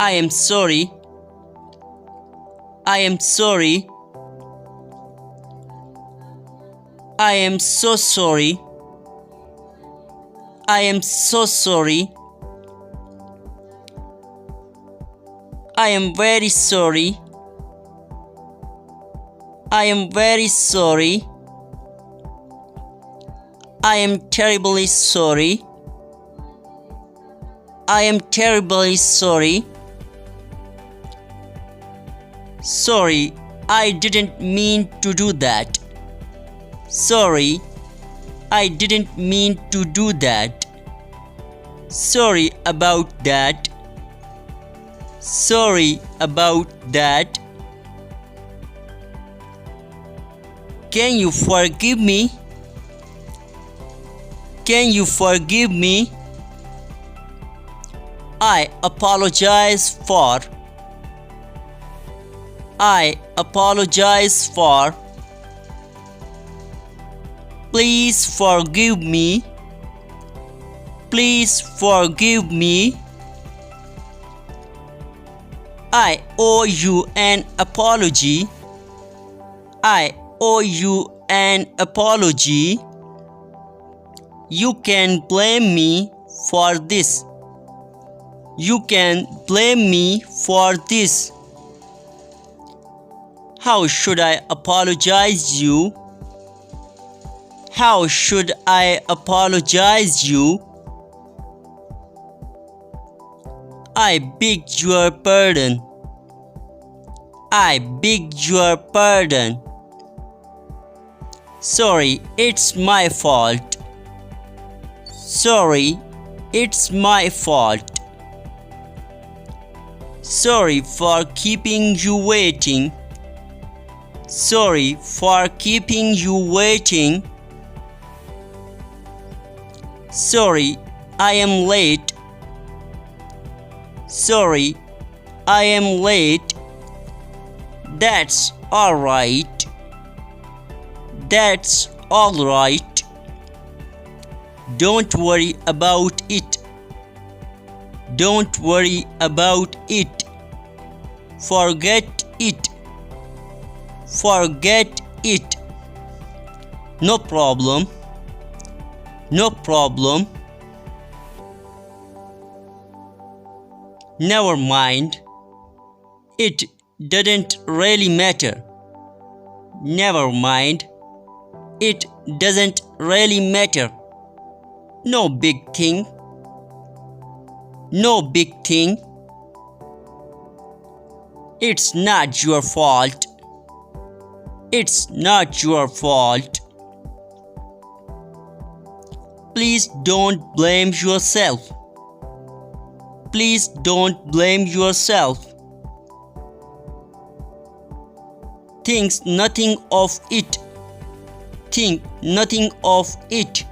I am sorry. I am sorry. I am so sorry. I am so sorry. I am very sorry. I am very sorry. I am terribly sorry. I am terribly sorry. Sorry, I didn't mean to do that. Sorry, I didn't mean to do that. Sorry about that. Sorry about that. Can you forgive me? Can you forgive me? I apologize for. I apologize for. Please forgive me. Please forgive me. I owe you an apology. I owe you an apology. You can blame me for this. You can blame me for this. How should I apologize you? How should I apologize you? I beg your pardon. I beg your pardon. Sorry, it's my fault. Sorry, it's my fault. Sorry for keeping you waiting. Sorry for keeping you waiting. Sorry, I am late. Sorry, I am late. That's all right. That's all right. Don't worry about it. Don't worry about it. Forget it. Forget it. No problem. No problem. Never mind. It doesn't really matter. Never mind. It doesn't really matter. No big thing. No big thing. It's not your fault. It's not your fault. Please don't blame yourself. Please don't blame yourself. Think nothing of it. Think nothing of it.